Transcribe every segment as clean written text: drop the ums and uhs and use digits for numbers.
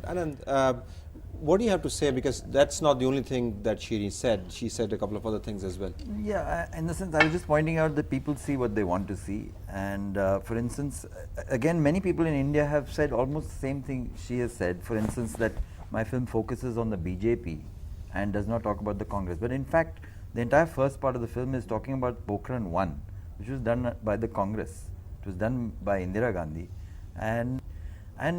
Anand, what do you have to say? Because that's not the only thing that she said. She said a couple of other things as well. Yeah, in the sense I was just pointing out that people see what they want to see. And for instance, again, many people in India have said almost the same thing she has said. For instance, that my film focuses on the BJP and does not talk about the Congress. But in fact, the entire first part of the film is talking about Pokhran 1, which was done by the Congress. It was done by Indira Gandhi. And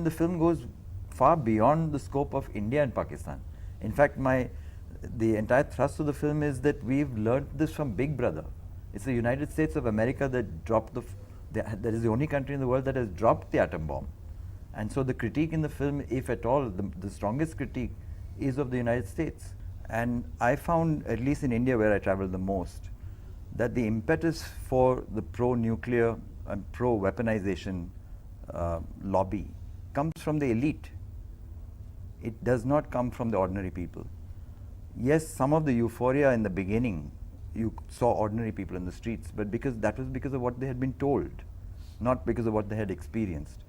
the film goes far beyond the scope of India and Pakistan. In fact, the entire thrust of the film is that we've learned this from Big Brother. It's the United States of America that dropped that is the only country in the world that has dropped the atom bomb. And so the critique in the film, if at all, the strongest critique is of the United States. And I found, at least in India where I traveled the most, that the impetus for the pro-nuclear and pro-weaponization lobby comes from the elite. It does not come from the ordinary people. Yes, some of the euphoria in the beginning, you saw ordinary people in the streets, but that was because of what they had been told, not because of what they had experienced.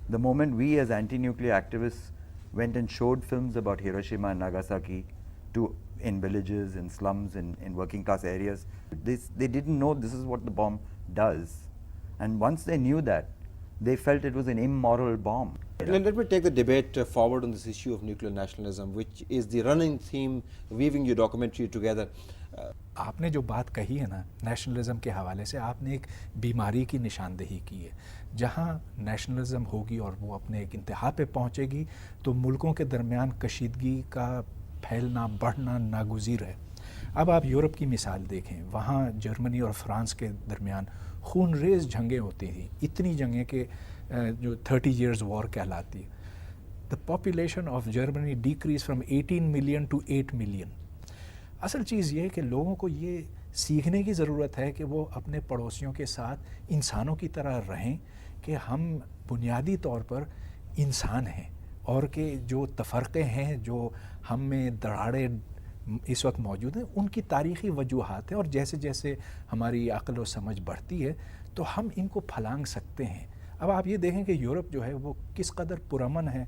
The moment we as anti-nuclear activists went and showed films about Hiroshima and Nagasaki in villages, in slums, in working class areas, they didn't know this is what the bomb does. And once they knew that, they felt it was an immoral bomb. Let me take the debate forward on this issue of nuclear nationalism, which is the running theme weaving your documentary together. आपने जो बात कही है ना nationalism के हवाले से, आपने एक बीमारी की निशानदेही की है. जहाँ नेशनलिज्म होगी और वो अपने एक इंतहा पे पहुँचेगी तो मुल्कों के दरमियान कशीदगी का फैलना बढ़ना नागुज़ीर है. अब आप यूरोप की मिसाल देखें, वहाँ जर्मनी और फ्रांस के दरमियान खूनरेज़ जंगें होती थी, इतनी जंगें कि जो 30 years war कहलाती है. The population of Germany decreased from 18 million to 8 million. असल चीज़ ये है कि लोगों को ये सीखने की ज़रूरत है कि वो अपने पड़ोसियों के साथ इंसानों की तरह रहें, कि हम बुनियादी तौर पर इंसान हैं और कि जो तफ़रक़े हैं, जो हम में दराड़े इस वक्त मौजूद हैं, उनकी तारीख़ी वजूहात हैं और जैसे जैसे हमारी अक़ल और समझ बढ़ती है तो हम इनको फलांग सकते हैं. अब आप ये देखें कि यूरोप जो है वो किस कदर पुरअमन है,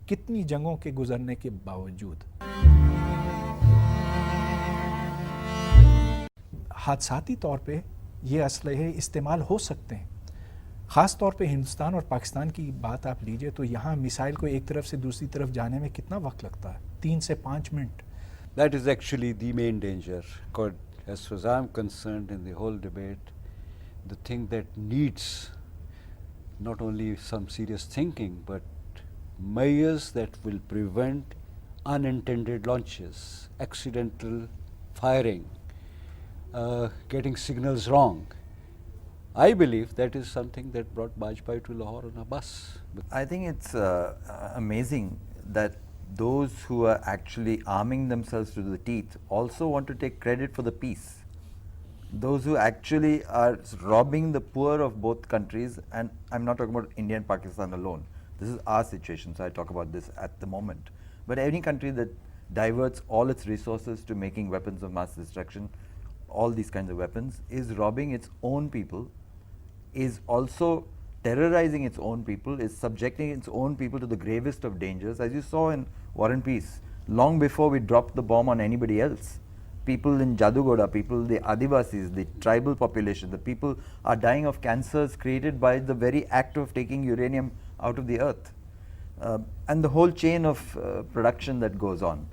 कितनी जंगों के गुजरने के बावजूद. हादसाती तौर पे ये असलहे इस्तेमाल हो सकते हैं. ख़ास तौर पे हिंदुस्तान और पाकिस्तान की बात आप लीजिए तो यहाँ मिसाइल को एक तरफ से दूसरी तरफ जाने में कितना वक्त लगता है? 3 से 5 minute. That is actually the main danger. As far as I am concerned in the whole debate, the thing that needs not only some serious thinking, but measures that will prevent unintended launches, accidental firing, getting signals wrong. I believe that is something that brought Bajpai to Lahore on a bus. I think it's amazing that those who are actually arming themselves to the teeth also want to take credit for the peace. Those who actually are robbing the poor of both countries, and I'm not talking about India and Pakistan alone. This is our situation, so I talk about this at the moment. But any country that diverts all its resources to making weapons of mass destruction, all these kinds of weapons, is robbing its own people, is also terrorizing its own people, is subjecting its own people to the gravest of dangers. As you saw in War and Peace, long before we dropped the bomb on anybody else, people in Jadugoda, the Adivasis, the tribal population, the people are dying of cancers created by the very act of taking uranium out of the earth. And the whole chain of production that goes on.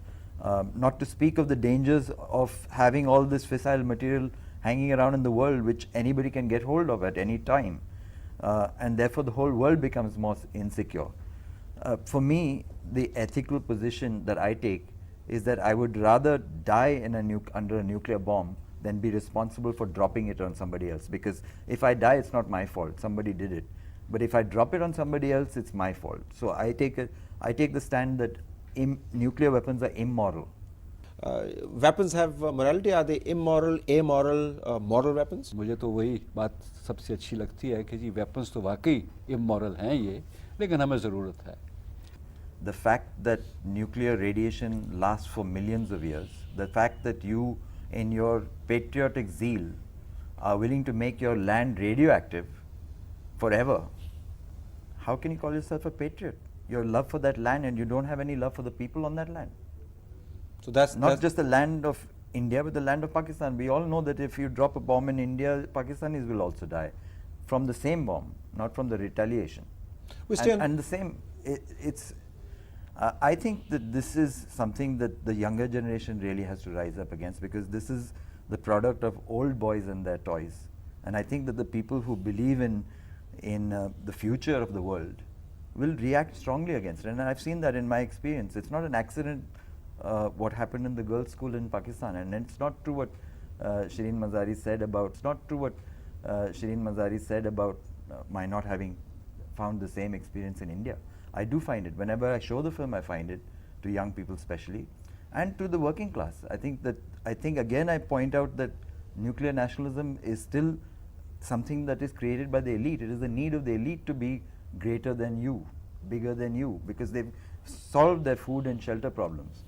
Not to speak of the dangers of having all this fissile material hanging around in the world which anybody can get hold of at any time. And therefore the whole world becomes more insecure. For me, the ethical position that I take is that I would rather die in under a nuclear bomb than be responsible for dropping it on somebody else. Because if I die, it's not my fault, somebody did it. But if I drop it on somebody else, it's my fault. So I take the stand that nuclear weapons are immoral. Weapons have morality. Are they immoral, amoral, moral weapons? मुझे तो वही बात सबसे अच्छी लगती है कि जी weapons तो वाकई immoral हैं ये, लेकिन हमें ज़रूरत है. The fact that nuclear radiation lasts for millions of years, the fact that you, in your patriotic zeal, are willing to make your land radioactive forever, how can you call yourself a patriot? your love for that land, and you don't have any love for the people on that land. So that's Not just the land of India, but the land of Pakistan. We all know that if you drop a bomb in India, Pakistanis will also die from the same bomb, not from the retaliation. We still And the same, it's. I think that this is something that the younger generation really has to rise up against, because this is the product of old boys and their toys. And I think that the people who believe in the future of the world will react strongly against it. And I've seen that in my experience. It's not an accident what happened in the girls' school in Pakistan, and it's not true what Shireen Mazari said about. It's not true what Shireen Mazari said about my not having found the same experience in India. I do find it. Whenever I show the film, I find it, to young people especially, and to the working class. I think again I point out that nuclear nationalism is still something that is created by the elite. It is the need of the elite to be greater than you, bigger than you, because they've solved their food and shelter problems.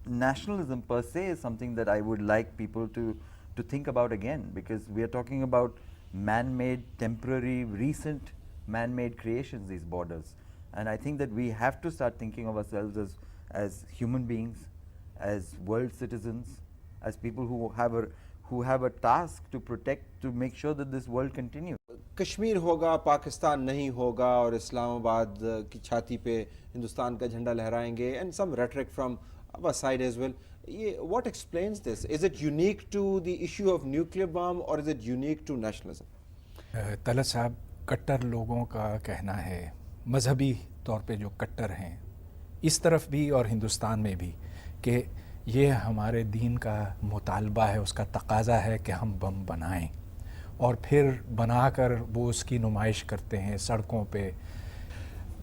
Nationalism per se is something that I would like people to think about again, because we are talking about man-made, temporary, recent man-made creations, these borders. And I think that we have to start thinking of ourselves as human beings, as world citizens, as people who have a task to protect, to make sure that this world continues. Kashmir होगा, पाकिस्तान नहीं होगा, और इस्लामाबाद की छाती पे हिंदुस्तान का झंडा लहराएंगे, and some rhetoric from our side as well. What explains this? Is it unique to the issue of nuclear bomb, or is it unique to nationalism? Talat साहब, कट्टर लोगों का कहना है, मजहबी तौर पे जो कट्टर हैं इस तरफ भी और हिंदुस्तान में भी, कि ये हमारे दीन का मुतालबा है, उसका तकाजा है कि हम बम बनाएं, और फिर बनाकर वो उसकी नुमाइश करते हैं सड़कों पे।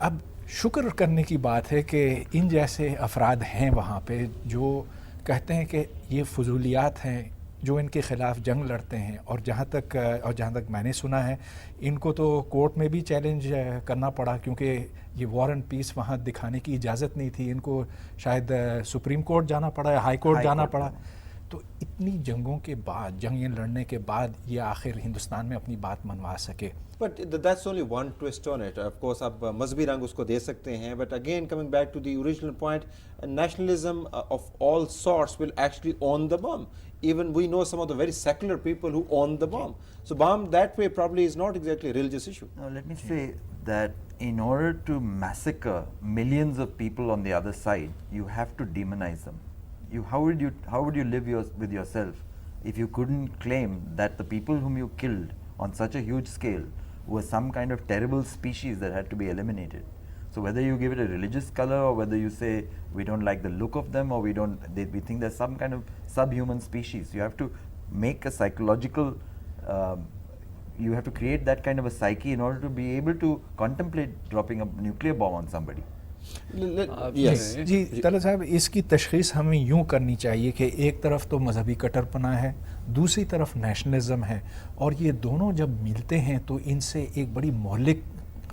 अब शुक्र करने की बात है कि इन जैसे अफराद हैं वहाँ पे जो कहते हैं कि ये फजूलियात हैं, जो इनके ख़िलाफ़ जंग लड़ते हैं। और जहाँ तक मैंने सुना है, इनको तो कोर्ट में भी चैलेंज करना पड़ा, क्योंकि ये वॉर एंड पीस वहाँ दिखाने की इजाज़त नहीं थी। इनको शायद सुप्रीम कोर्ट जाना पड़ा, हाई कोर्ट जाना पड़ा। तो इतनी जंगों के बाद, जंगें लड़ने के बाद ये आखिर हिंदुस्तान में अपनी बात मनवा सके। But that's only one twist on it. Of course, आप मजहबी रंग उसको दे सकते हैं, but again coming back to the original point, nationalism of all sorts will actually own the bomb. Even we know some of the very secular people who own the bomb. So bomb that way probably is not exactly a religious issue. Now let me say that in order to massacre millions of people on the other side, you have to demonize them. How would you live with yourself if you couldn't claim that the people whom you killed on such a huge scale were some kind of terrible species that had to be eliminated? So whether you give it a religious color, or whether you say we don't like the look of them, or we think there's some kind of subhuman species, you have to make a psychological, you have to create that kind of a psyche in order to be able to contemplate dropping a nuclear bomb on somebody. Yes. जी तलत साहब, इसकी तशख़ीस हमें यूँ करनी चाहिए कि एक तरफ तो मजहबी कट्टरपना है, दूसरी तरफ नेशनलिज्म है, और ये दोनों जब मिलते हैं तो इनसे एक बड़ी मौलिक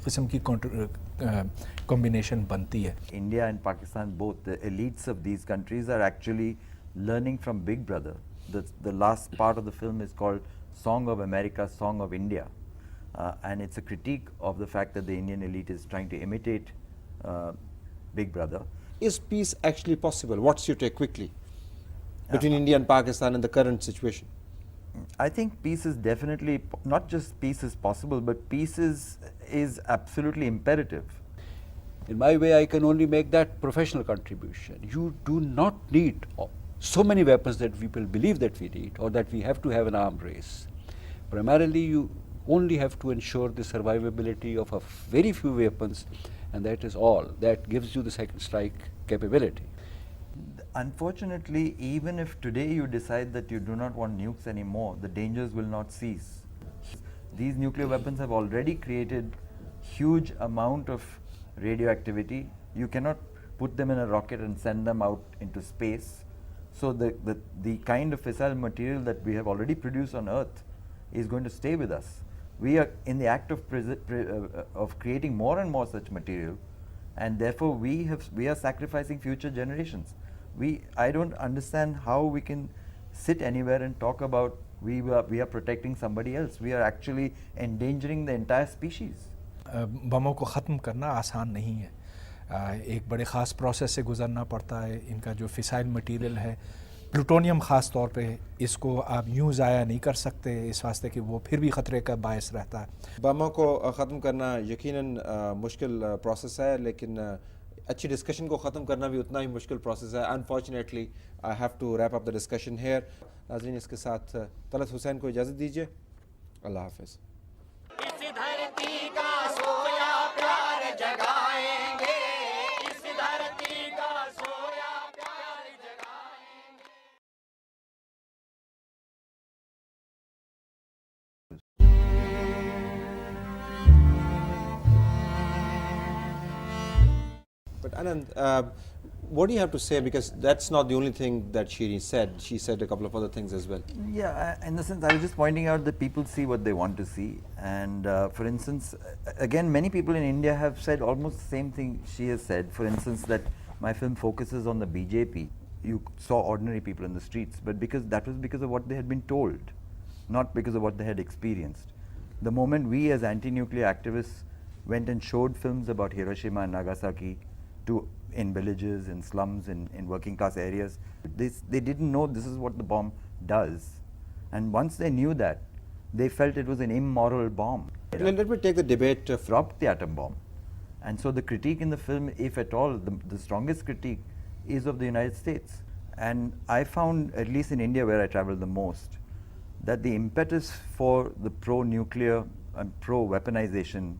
किस्म की कॉम्बिनेशन बनती है। India and Pakistan, both the elites of these countries are actually learning from Big Brother. The last part of the film is called Song of America, Song of India, and it's a critique of the fact that the Indian elite is trying to imitate Big Brother. Is peace actually possible? What's your take quickly between India and Pakistan in the current situation? I think peace is definitely, not just peace is possible, but peace is absolutely imperative. In my way, I can only make that professional contribution. You do not need so many weapons that people believe that we need, or that we have to have an arm race. Primarily, you only have to ensure the survivability of a very few weapons, and that is all. That gives you the second strike capability. Unfortunately, even if today you decide that you do not want nukes anymore, the dangers will not cease. These nuclear weapons have already created huge amount of radioactivity. You cannot put them in a rocket and send them out into space. So the kind of fissile material that we have already produced on Earth is going to stay with us. We are in the act of creating more and more such material, and therefore we are sacrificing future generations. I don't understand how we can sit anywhere and talk about we are protecting somebody else. We are actually endangering the entire species. बमों को ख़त्म करना आसान नहीं है, एक बड़े ख़ास प्रोसेस से गुज़रना पड़ता है। इनका जो फिसाइल मटेरियल है प्लूटोनियम ख़ास तौर पे, इसको आप यूँ ज़ाया नहीं कर सकते इस वास्ते कि वो फिर भी ख़तरे का बायस रहता है। बमों को ख़त्म करना यकीनन मुश्किल प्रोसेस है, लेकिन अच्छी डिस्कशन को ख़त्म करना भी उतना ही मुश्किल प्रोसेस है। Unfortunately I have to wrap up the discussion here. नाज़रीन, इसके साथ तलत हुसैन को इजाज़त दीजिए। अल्लाह हाफ़िज़। इस धरती का सोया प्यार जगाएंगे, इस धरती का सोया प्यार जगाएंगे। But Anand, what do you have to say? Because that's not the only thing that she said. She said a couple of other things as well. Yeah, in the sense, I was just pointing out that people see what they want to see. And for instance, again, many people in India have said almost the same thing she has said. For instance, that my film focuses on the BJP. You saw ordinary people in the streets, but that was because of what they had been told, not because of what they had experienced. The moment we as anti-nuclear activists went and showed films about Hiroshima and Nagasaki in villages, in slums, in working class areas, they didn't know this is what the bomb does. And once they knew that, they felt it was an immoral bomb. Let me take the debate Dropped the atom bomb. And so the critique in the film, if at all, the strongest critique is of the United States. And I found, at least in India where I traveled the most, that the impetus for the pro-nuclear and pro-weaponization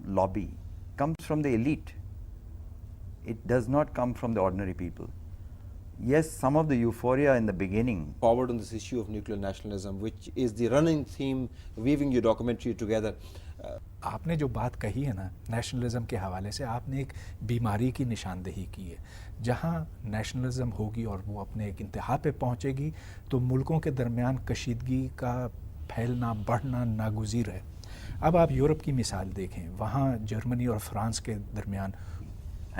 lobby comes from the elite. It does not come from the ordinary people. Yes, some of the euphoria in the beginning. Forward on this issue of nuclear nationalism, which is the running theme weaving your documentary together. आपने जो बात कही है ना nationalism के हवाले से, आपने एक बीमारी की निशानदेही की है। जहाँ नेशनलिज्म होगी और वो अपने एक इंतहा पे पहुँचेगी तो मुल्कों के दरमियान कशीदगी का फैलना बढ़ना नागुज़ीर है। अब आप यूरोप की मिसाल देखें, वहाँ जर्मनी और फ्रांस के दरमियान,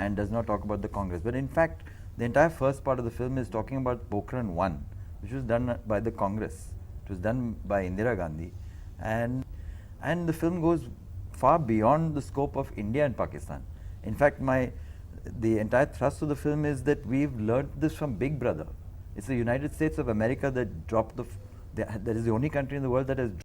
and does not talk about the Congress. But in fact, the entire first part of the film is talking about Pokhran 1, which was done by the Congress. It was done by Indira Gandhi. And the film goes far beyond the scope of India and Pakistan. In fact, the entire thrust of the film is that we've learned this from Big Brother. It's the United States of America that dropped that is the only country in the world that has